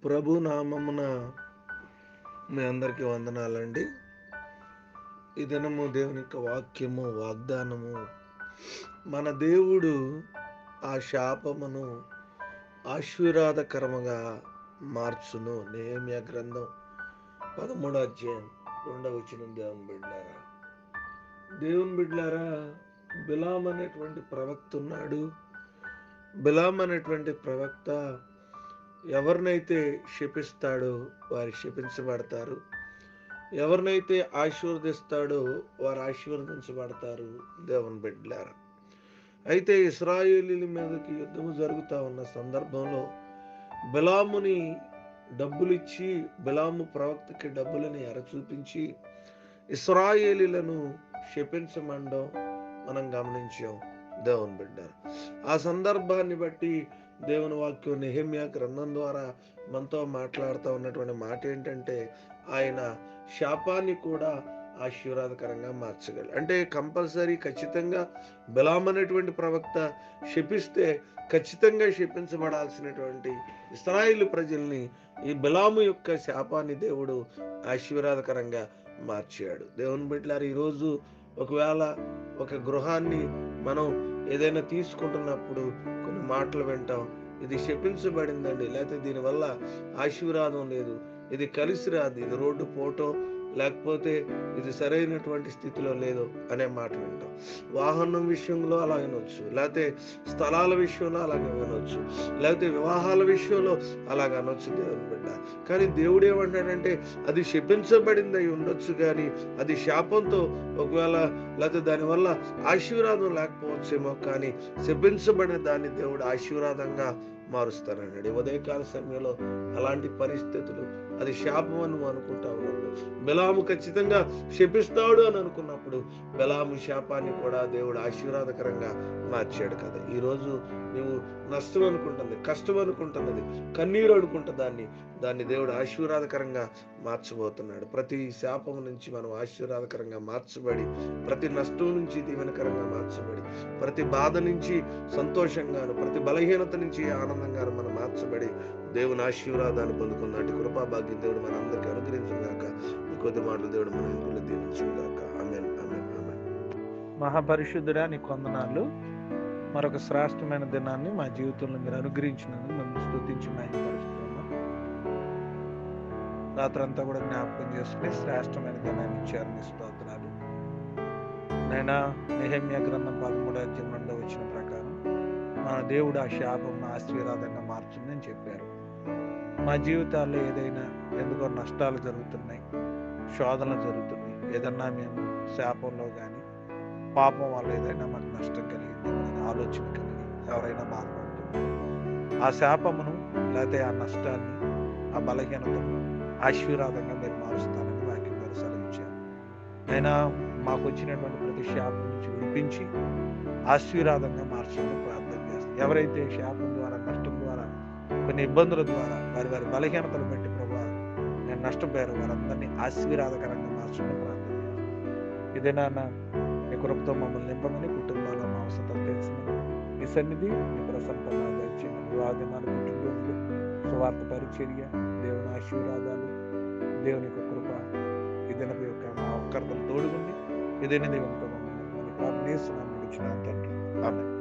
ప్రభు నామమున మీ అందరికీ వందనాలండి. ఈ దినము దేవుని యొక్క వాక్యము, వాగ్దానము, మన దేవుడు ఆ శాపమును ఆశీర్వాదకరముగా మార్చును. నెహెమ్యా గ్రంథం 13వ అధ్యాయం 2వ వచనం. దేవుని బిడ్డలారా, బిలాం అనేటువంటి ప్రవక్త ఉన్నాడు. బిలాం అనేటువంటి ప్రవక్త ఎవరినైతే శపిస్తాడో వారు శపించబడతారు, ఎవరినైతే ఆశీర్వదిస్తాడో వారు ఆశీర్వదించబడతారు. దేవుని బిడ్డలారా, అయితే ఇశ్రాయేలీల మీదకి యుద్ధము జరుగుతూ ఉన్న సందర్భంలో బిలాముని డబ్బులిచ్చి, బిలాము ప్రవక్తకి డబ్బులని ఎరచూపించి ఇశ్రాయేలీలను శపించమండం మనం గమనించాం. దేవుని బిడ్డారు, ఆ సందర్భాన్ని బట్టి దేవుని వాక్యం నెహెమ్యా గ్రంథం ద్వారా మనతో మాట్లాడుతూ ఉన్నటువంటి మాట ఏంటంటే, ఆయన శాపాన్ని కూడా ఆశీర్వాదకరంగా మార్చగలరు. అంటే కంపల్సరీ, ఖచ్చితంగా బిలాం అనేటువంటి ప్రవక్త శపిస్తే ఖచ్చితంగా శపించబడాల్సినటువంటి ఇశ్రాయేలు ప్రజల్ని ఈ బిలాము యొక్క శాపాన్ని దేవుడు ఆశీర్వాదకరంగా మార్చాడు. దేవుని బిడ్డలారా, ఈరోజు ఒకవేళ ఒక గృహాన్ని మనం ఏదైనా తీసుకుంటున్నప్పుడు కొన్ని మాటలు వింటాం. ఇది శపించబడిందండి, లేకపోతే దీనివల్ల ఆశీర్వాదం లేదు, ఇది కలిసి రాదు, ఇది రోడ్డు పోవటం, లేకపోతే ఇది సరైనటువంటి స్థితిలో లేదు అనే మాట వింటాం. వాహనం విషయంలో అలా వినొచ్చు, లేకపోతే స్థలాల విషయంలో అలాగే వినొచ్చు, లేకపోతే వివాహాల విషయంలో అలాగ అనొచ్చు. దేవుని బిడ్డ, కానీ దేవుడు ఏమంటాడంటే, అది శపించబడింది అయి ఉండొచ్చు, కానీ అది శాపంతో ఒకవేళ లేకపోతే దానివల్ల ఆశీర్వాదం లేకపోవచ్చేమో, కానీ శపించబడిన దాన్ని దేవుడు ఆశీర్వాదంగా మారుస్తానన్నాడు. ఉదయకాల సమయంలో అలాంటి పరిస్థితులు, అది శాపం అని అనుకుంటా ఉన్నప్పుడు, బిలాము ఖచ్చితంగా శపిస్తాడు అని అనుకున్నప్పుడు బిలాము శాపాన్ని కూడా దేవుడు ఆశీర్వాదకరంగా మార్చాడు కదా. ఈరోజు నువ్వు నష్టం అనుకుంటుంది, కష్టం అనుకుంటున్నది, కన్నీరు అనుకుంటా దాన్ని దేవుడు ఆశీర్వాదకరంగా మార్చబోతున్నాడు. ప్రతి శాపం నుంచి మనం ఆశీర్వాదకరంగా మార్చబడి, ప్రతి నష్టం నుంచి దీవెనకరంగా మార్చబడి, ప్రతి బాధ నుంచి సంతోషంగాను, ప్రతి బలహీనత నుంచి ఆనందంగాను మనం మార్చబడి దేవుని ఆశీర్వాదాన్ని పొందుకున్నట్టు కృపా భాగ్యం దేవుడు మన అందరికీ అనుగ్రహించుగాక. ఈ కొద్ది మాటలు దేవుడు మన ఇంట్లో దీవించుగాక. ఆమేన్, ఆమేన్, ఆమేన్. మహాపరిశుద్ధుడా, నీకు వందనాలు. మరొక శ్రేష్టమైన దినాన్ని మా జీవితంలో మీరు అనుగ్రహించినందుకు మేము స్తుతించి మహిమపరుస్తున్నాం. రాత్రంతా కూడా జ్ఞాపకం చేసుకుని శ్రేష్టమైన దినాన్ని ఇచ్చారు, నీ స్తోత్రాలు. నైనా నెహెమ్యా గ్రంథం 13వ అధ్యాయం 2వ వచనం ప్రకారం మన దేవుడు ఆ శాపం ఆశీర్వాదంగా మార్చుందని చెప్పారు. మా జీవితాల్లో ఏదైనా ఎందుకో నష్టాలు జరుగుతున్నాయి, శోధనలు జరుగుతున్నాయి, ఏదన్నా మేము శాపంలో కానీ పాపం వల్ల ఏదైనా మాకు నష్టం కలిగింది అనే ఆలోచన కలిగి ఎవరైనా బాధపడుతున్నారు, ఆ శాపమును లేకపోతే ఆ నష్టాన్ని, ఆ బలహీనతను ఆశీర్వాదంగా మీరు మారుస్తారని వాక్యం ద్వారా సెలవిచ్చారు. అయినా మాకు వచ్చినటువంటి ప్రతి శాపం నుంచి విడిపించి ఆశీర్వాదంగా మార్చడానికి ప్రార్థన చేస్తాం. ఎవరైతే శాపం ద్వారా, నష్టం ద్వారా, కొన్ని ఇబ్బందుల ద్వారా, వారి బలహీనతలు బట్టి ప్రభావ నేను నష్టపోయారు, వారందరినీ ఆశీర్వాదకరంగా మార్చడానికి ప్రార్థన చేస్తాం. ఇదేనా నీ కృపతో మమ్మల్ని నింపమని, కుటుంబాల మా అవసరం తెలిసిన నీ సన్నిధి, నీ ప్రసన్నత దయచేయమని. వివాహనాలు, పుట్టినరోజులు, సువార్త పరిచర్య, దేవుని ఆశీర్వాదాలు, దేవుని యొక్క కృప ఈ దినపు యొక్క మా ఒక్కరితో తోడుగుండి ఇదేనా దేవునితో మమ్మల్ని ప్రార్థిస్తున్నాను తండ్రి. ఆమేన్.